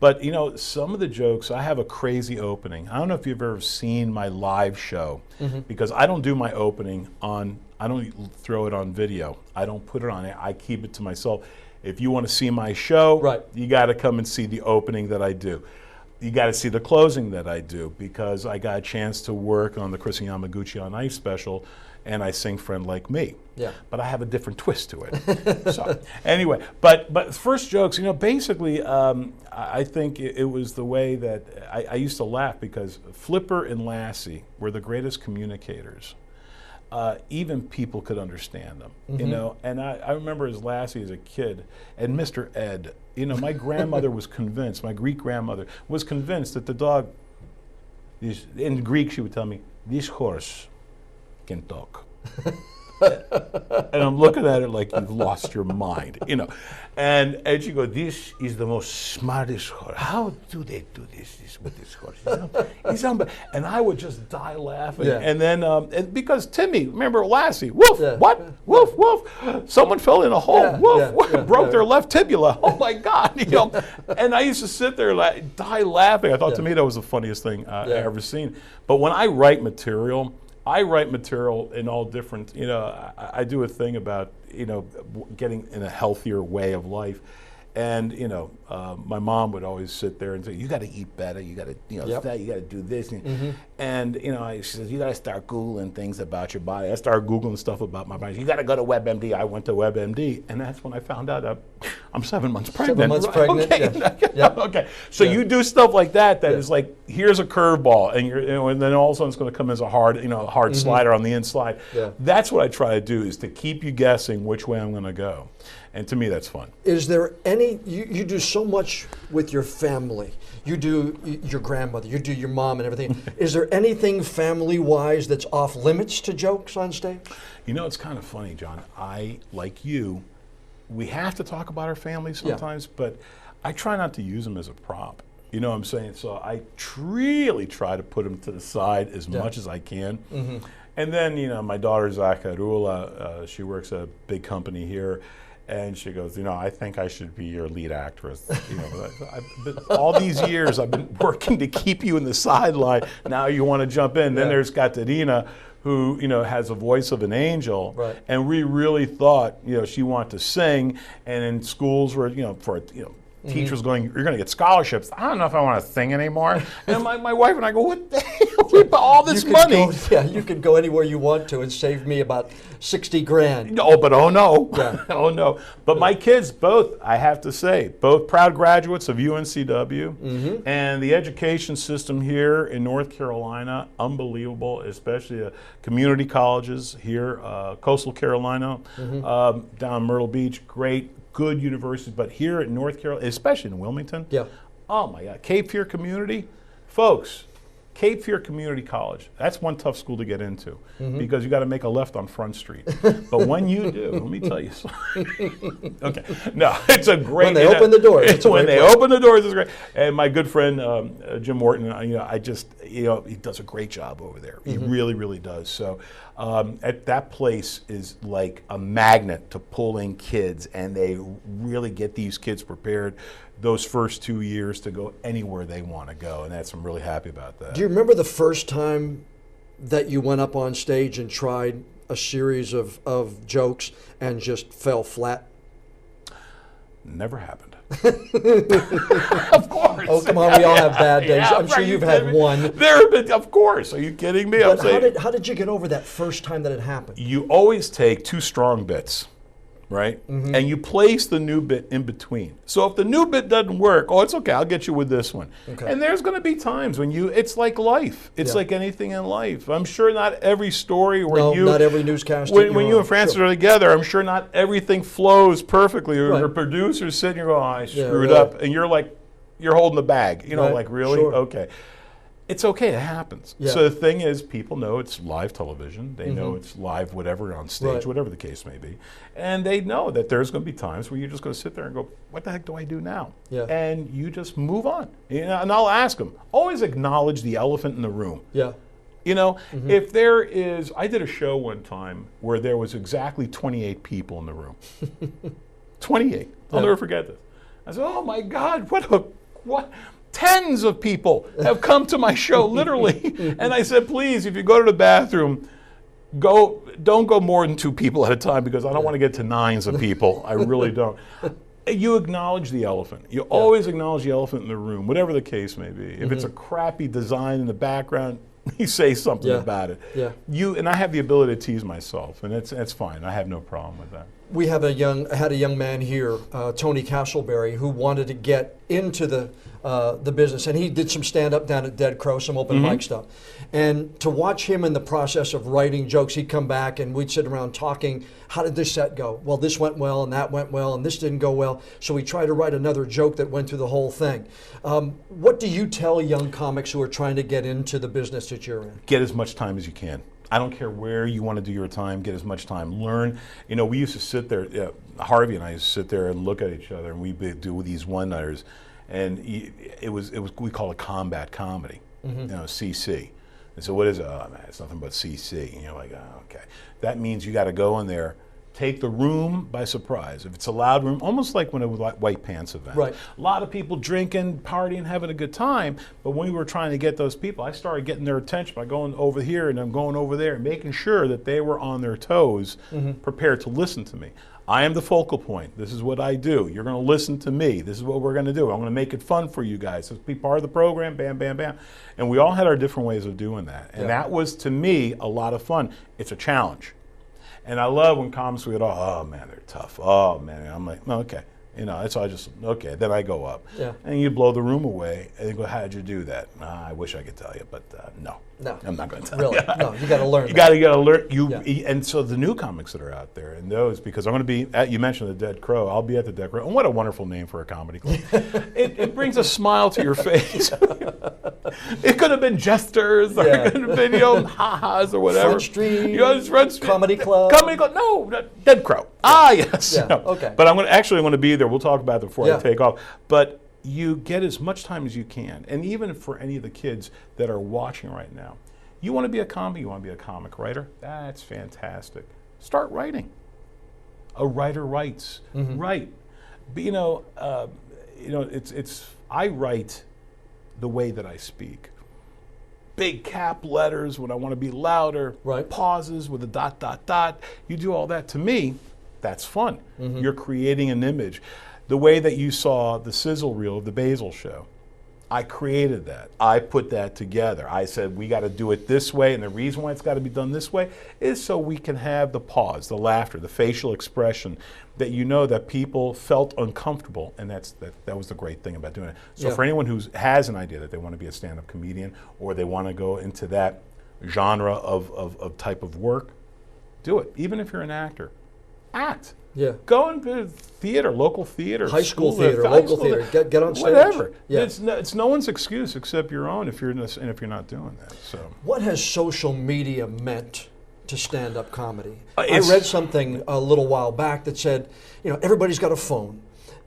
But some of the jokes, I have a crazy opening. I don't know if you've ever seen my live show, because I don't do my opening I don't throw it on video. I don't put it on it. I keep it to myself. If you want to see my show, you got to come and see the opening that I do. You got to see the closing that I do, because I got a chance to work on the Chris Yamaguchi on Ice special, and I sing "Friend Like Me." Yeah. But I have a different twist to it. So anyway, but first jokes, basically, I think it was the way that I used to laugh, because Flipper and Lassie were the greatest communicators. Even people could understand them, And I remember as Lassie as a kid, and Mr. Ed. My grandmother was convinced. My Greek grandmother was convinced that the dog. In Greek, she would tell me, "This horse can talk." And I'm looking at her like, you've lost your mind, And she goes, "This is the most smartest horse. How do they do this with this horse? He's and I would just die laughing. Yeah. And then, and because Timmy, remember Lassie, woof, what? Woof, woof. Someone fell in a hole, woof, broke their left tibula. Oh my God, And I used to sit there like die laughing. I thought to me that was the funniest thing I ever seen. But when I write material in all different, I do a thing about, getting in a healthier way of life. And, my mom would always sit there and say, "You got to eat better. You got to, you got to do this." And, she says, "You got to start Googling things about your body." I started Googling stuff about my body. "You got to go to WebMD." I went to WebMD, and that's when I found out I'm 7 months pregnant. 7 months pregnant. Okay. Okay. So you do stuff like that is like, here's a curveball, and then all of a sudden it's going to come as a hard slider on the inside. Yeah. That's what I try to do, is to keep you guessing which way I'm going to go. And to me, that's fun. Is there any, you do so much with your family. You do your grandmother, you do your mom and everything. Is there anything family-wise that's off limits to jokes on stage? It's kind of funny, John. I, like you, we have to talk about our families sometimes, but I try not to use them as a prop. You know what I'm saying? So I really try to put them to the side as much as I can. And then, my daughter, Zakarula, she works at a big company here. And she goes, "I think I should be your lead actress." All these years I've been working to keep you in the sideline. Now you want to jump in. Then there's Katerina, who, has a voice of an angel. Right. And we really thought, she wanted to sing. And in schools where, teachers going, you're going to get scholarships. I don't know if I want to sing anymore. And my wife and I go, what the hell? We put all this money. You could go anywhere you want to and save me about 60 grand. No, but oh no. Yeah. Oh no. But my kids, both, I have to say, both proud graduates of UNCW, and the education system here in North Carolina, unbelievable, especially community colleges here, Coastal Carolina, down Myrtle Beach, great. Good universities, but here in North Carolina, especially in Wilmington, oh my God, Cape Fear Community, folks, Cape Fear Community College, that's one tough school to get into because you got to make a left on Front Street. But when you do, let me tell you something. Okay, no, it's a great. When they open the doors, when they open the doors, it's great. And my good friend Jim Morton, he does a great job over there. He really, really does. So. At that place is like a magnet to pull in kids, and they really get these kids prepared those first 2 years to go anywhere they want to go, and I'm really happy about that. Do you remember the first time that you went up on stage and tried a series of jokes and just fell flat? Never happened. Of course. Oh, come on, we all have bad days. I'm sure you've had one. There have been, of course. Are you kidding me? But how did you get over that first time that it happened? You always take two strong bits, right? And you place the new bit in between. So if the new bit doesn't work, it's okay, I'll get you with this one. Okay. And there's going to be times when it's like life. It's like anything in life. I'm sure not every story not every newscast. When you and Francis are together, I'm sure not everything flows perfectly. Or the producer's sitting here going, I screwed up. And you're like, you're holding the bag. Like, really? Sure. Okay. It's okay, it happens. Yeah. So the thing is, people know it's live television. They know it's live whatever on stage, whatever the case may be. And they know that there's going to be times where you're just going to sit there and go, what the heck do I do now? Yeah. And you just move on. And I'll ask them, always acknowledge the elephant in the room. Yeah. If there is, I did a show one time where there was exactly 28 people in the room. 28. I'll never forget this. I said, oh my God, what? Tens of people have come to my show, literally. And I said, please, if you go to the bathroom, don't go more than 2 people at a time, because I don't want to get to 9s of people. I really don't. You acknowledge the elephant. You always acknowledge the elephant in the room, whatever the case may be. If it's a crappy design in the background, you say something about it. Yeah. And I have the ability to tease myself, and it's fine. I have no problem with that. We have had a young man here, Tony Castleberry, who wanted to get into the business, and he did some stand-up down at Dead Crow, some open mic stuff. And to watch him in the process of writing jokes, he'd come back and we'd sit around talking, how did this set go? Well, this went well, and that went well, and this didn't go well. So we tried to write another joke that went through the whole thing. What do you tell young comics who are trying to get into the business that you're in? Get as much time as you can. I don't care where you want to do your time, get as much time. Learn. We used to sit there, Harvey and I used to sit there and look at each other, and we'd do these one-nighters. And it was we call it combat comedy, CC. And so what is it? Oh man, it's nothing but CC. And you're like, oh, okay. That means you got to go in there, take the room by surprise. If it's a loud room, almost like when it was like White Pants event. Right. A lot of people drinking, partying, having a good time. But when we were trying to get those people, I started getting their attention by going over here and I'm going over there and making sure that they were on their toes, prepared to listen to me. I am the focal point. This is what I do. You're going to listen to me. This is what we're going to do. I'm going to make it fun for you guys. Let's be part of the program, bam, bam, bam. And we all had our different ways of doing that. And that was, to me, a lot of fun. It's a challenge. And I love when comics would go, oh man, they're tough. Oh man. I'm like, okay. So I just, okay, then I go up. Yeah. And you blow the room away and you go, how did you do that? I wish I could tell you, but no. No. I'm not going to tell you. No, you got to learn. You got to learn. And so the new comics that are out there, and those, because I'm going to be, you mentioned the Dead Crow, I'll be at the Dead Crow. And what a wonderful name for a comedy club. it brings a smile to your face. It could have been jesters, or it could have been, ha-has or whatever. Front Street, Front Street, Comedy Club. Comedy Club, no, Dead Crow. Ah, yes. Yeah, okay. But I'm going to be there. We'll talk about it before I take off. But you get as much time as you can. And even for any of the kids that are watching right now, you want to be a comic, you want to be a comic writer? That's fantastic. Start writing. A writer writes. Write. But, I write the way that I speak. big cap letters when I want to be louder, right. pauses with a ... You do all that. To me, that's fun. You're creating an image. The way that you saw the sizzle reel of the Basile show, I created that. I put that together. I said, we got to do it this way, and the reason why it's got to be done this way is so we can have the pause, the laughter, the facial expression, that you know that people felt uncomfortable, and that was the great thing about doing it. So for anyone who has an idea that they want to be a stand-up comedian, or they want to go into that genre of type of work, do it. Even if you're an actor, act. Yeah. Go into theater, local theater, high school theater, local theater. Get on stage. Whatever. Yeah. It's no one's excuse except your own if you're not doing that. So. What has social media meant to stand-up comedy? I read something a little while back that said, everybody's got a phone,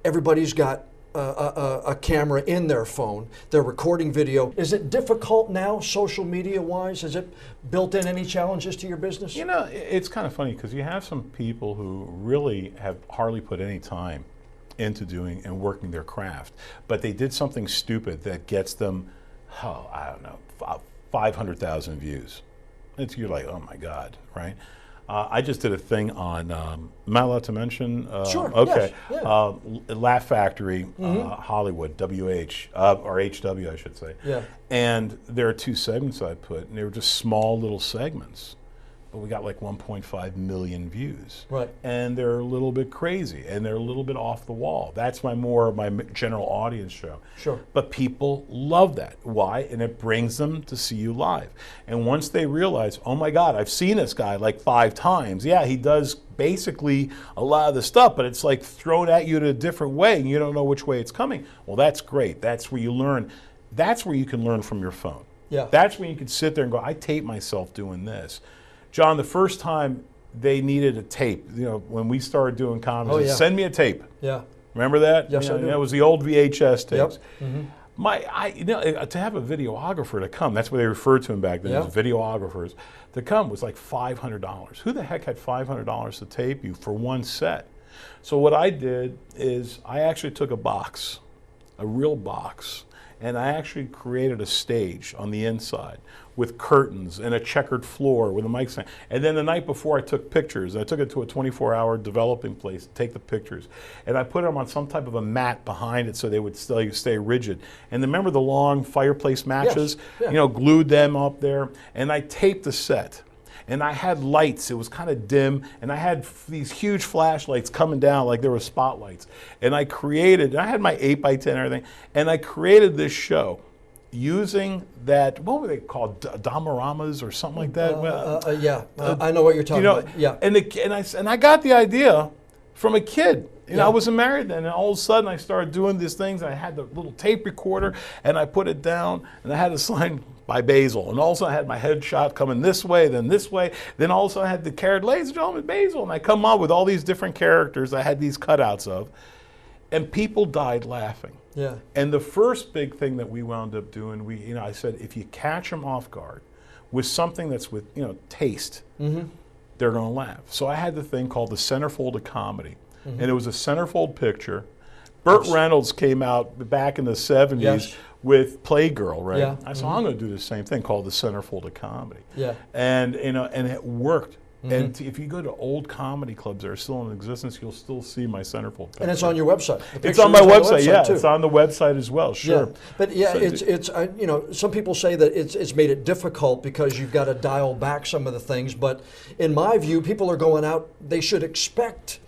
everybody's got a camera in their phone, they're recording video. Is it difficult now, social media-wise? Has it built in any challenges to your business? It's kind of funny because you have some people who really have hardly put any time into doing and working their craft, but they did something stupid that gets them, I don't know, 500,000 views. You're like, oh my God, right? I just did a thing on, am I allowed to mention? Sure, okay. Yes, yeah. Laugh Factory, Hollywood, WH, or HW I should say. Yeah. And there are 2 segments I put, and they were just small little segments. But we got like 1.5 million views. Right. And they're a little bit crazy, and they're a little bit off the wall. That's my general audience show. Sure. But people love that. Why? And it brings them to see you live. And once they realize, oh my God, I've seen this guy like 5 times. Yeah, he does basically a lot of the stuff, but it's like thrown at you in a different way, and you don't know which way it's coming. Well, that's great. That's where you learn. That's where you can learn from your phone. Yeah. That's when you can sit there and go, I tape myself doing this. John, the first time they needed a tape, when we started doing comedy, send me a tape. Yeah. Remember that? Yes, I do. It was the old VHS tapes. Yep. To have a videographer to come, that's what they referred to him back then, as videographers, to come was like $500. Who the heck had $500 to tape you for one set? So what I did is I actually took a box, a real box, and I actually created a stage on the inside with curtains and a checkered floor with a mic stand. And then the night before I took pictures. I took it to a 24-hour developing place to take the pictures. And I put them on some type of a mat behind it so they would stay rigid. And remember the long fireplace matches? Yes. Yeah. Glued them up there. And I taped the set. And I had lights, it was kind of dim, and I had these huge flashlights coming down like there were spotlights. And I had my 8x10 and everything, and I created this show using that, what were they called, Damaраmas or something like that? I know what you're talking about. Yeah. And I got the idea from a kid. I wasn't married then, and all of a sudden I started doing these things. I had the little tape recorder, and I put it down, and I had a sign by Basile, and also I had my headshot coming this way, then also I had the character, ladies and gentlemen, Basile, and I come up with all these different characters I had these cutouts of, and people died laughing. Yeah. And the first big thing that we wound up doing, I said, if you catch them off guard with something that's with, taste, they're going to laugh. So I had the thing called the centerfold of comedy. And it was a centerfold picture. Burt Reynolds came out back in the 70s with Playgirl, right? Yeah. I said, I'm going to do the same thing called the centerfold of comedy. Yeah. And it worked. And if you go to old comedy clubs that are still in existence, you'll still see my centerfold picture. And it's on your website. It's on my website, too. It's on the website as well, sure. Yeah. But it's some people say that it's made it difficult because you've got to dial back some of the things. But in my view, people are going out, they should expect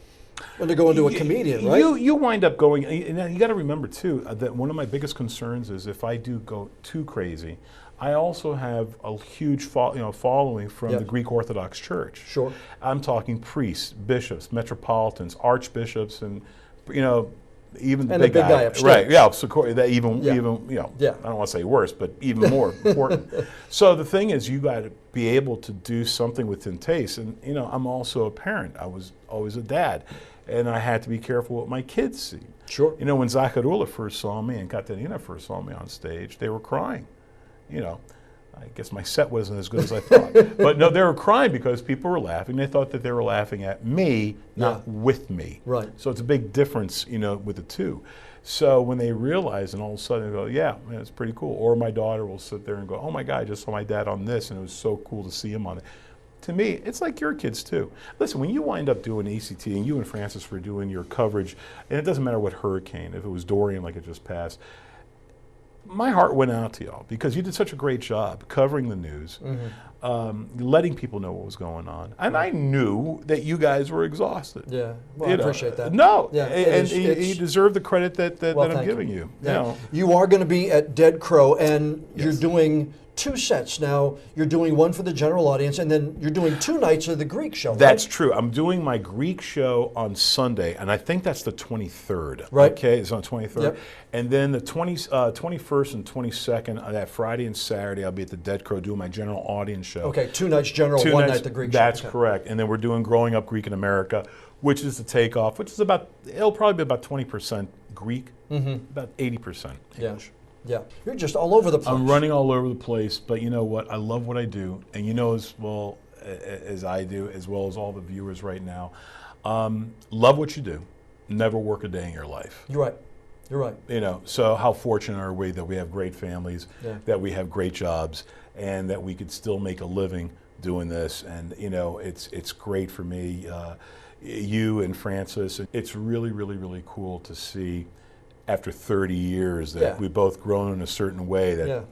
when they go into a comedian, right? You wind up going, you got to remember too, that one of my biggest concerns is if I do go too crazy, I also have a huge following from the Greek Orthodox Church. Sure. I'm talking priests, bishops, metropolitans, archbishops, and even the big guy upstairs. Right, yeah, so that even I don't want to say worse, but even more important. So the thing is, you got to be able to do something within taste. And I'm also a parent. I was always a dad, and I had to be careful what my kids see. Sure. When Zacharula first saw me and Katerina first saw me on stage, they were crying. I guess my set wasn't as good as I thought. But no, they were crying because people were laughing. They thought that they were laughing at me, not with me. Right. So it's a big difference, with the two. So when they realize, and all of a sudden they go, yeah, man, it's pretty cool. Or my daughter will sit there and go, oh my God, I just saw my dad on this, and it was so cool to see him on it. To me, it's like your kids too. Listen, when you wind up doing ACT, and you and Francis were doing your coverage, and it doesn't matter what hurricane, if it was Dorian like it just passed, my heart went out to y'all because you did such a great job covering the news, letting people know what was going on. And I knew that you guys were exhausted. Yeah, well, I appreciate that. No, yeah, and you deserve the credit that I'm giving you. Yeah. You are going to be at Dead Crow, and you're doing 2 sets now. You're doing one for the general audience, and then you're doing 2 nights of the Greek show. That's true. I'm doing my Greek show on Sunday, and I think that's the 23rd. Right. Okay, it's on the 23rd. Yep. And then the 21st and 22nd, that Friday and Saturday, I'll be at the Dead Crow doing my general audience show. Okay, 2 nights general, 1 night the Greek show. That's correct. And then we're doing Growing Up Greek in America, which is the takeoff, which is it'll probably be about 20% Greek, about 80% English. Yeah, you're just all over the place. I'm running all over the place, but you know what? I love what I do, and you know as well as I do, as well as all the viewers right now. Love what you do. Never work a day in your life. You're right. You're right. So how fortunate are we that we have great families, that we have great jobs, and that we could still make a living doing this. And it's great for me. You and Francis. It's really, really, really cool to see. After 30 years, that we've both grown in a certain way that,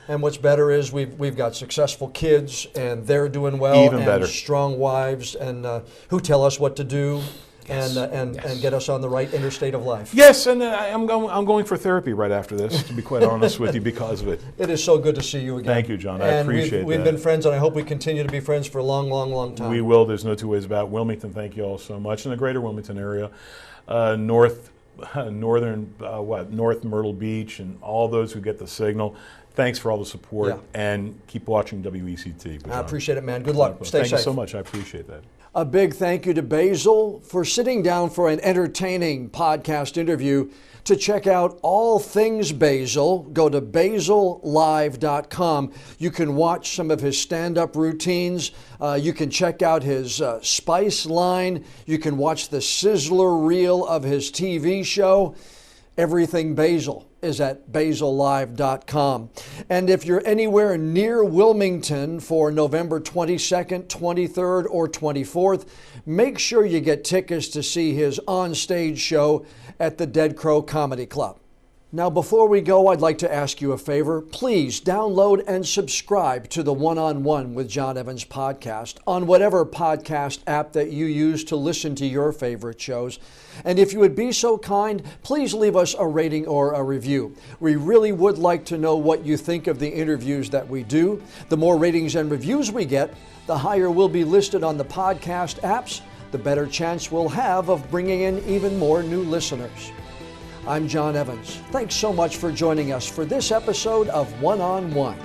And what's better is we've got successful kids, and they're doing well. Even better. Strong wives, and who tell us what to do, and get us on the right interstate of life. Yes, and I'm going for therapy right after this, to be quite honest with you, because of it. It is so good to see you again. Thank you, John. I appreciate that. We've been friends, and I hope we continue to be friends for a long, long, long time. We will. There's no two ways about it. Wilmington, thank you all so much. In the greater Wilmington area, North Myrtle Beach, and all those who get the signal. Thanks for all the support, and keep watching WECT. I appreciate it, man. Good luck. Stay safe. Thank you so much. I appreciate that. A big thank you to Basile for sitting down for an entertaining podcast interview. To check out all things Basile, go to basilelive.com. You can watch some of his stand-up routines. You can check out his spice line. You can watch the sizzler reel of his TV show. Everything Basile is at basilelive.com. And if you're anywhere near Wilmington for November 22nd, 23rd, or 24th, make sure you get tickets to see his on-stage show at the Dead Crow Comedy Club. Now, before we go, I'd like to ask you a favor. Please download and subscribe to the One-on-One with John Evans podcast on whatever podcast app that you use to listen to your favorite shows. And if you would be so kind, please leave us a rating or a review. We really would like to know what you think of the interviews that we do. The more ratings and reviews we get, the higher we'll be listed on the podcast apps, the better chance we'll have of bringing in even more new listeners. I'm John Evans. Thanks so much for joining us for this episode of One-on-One.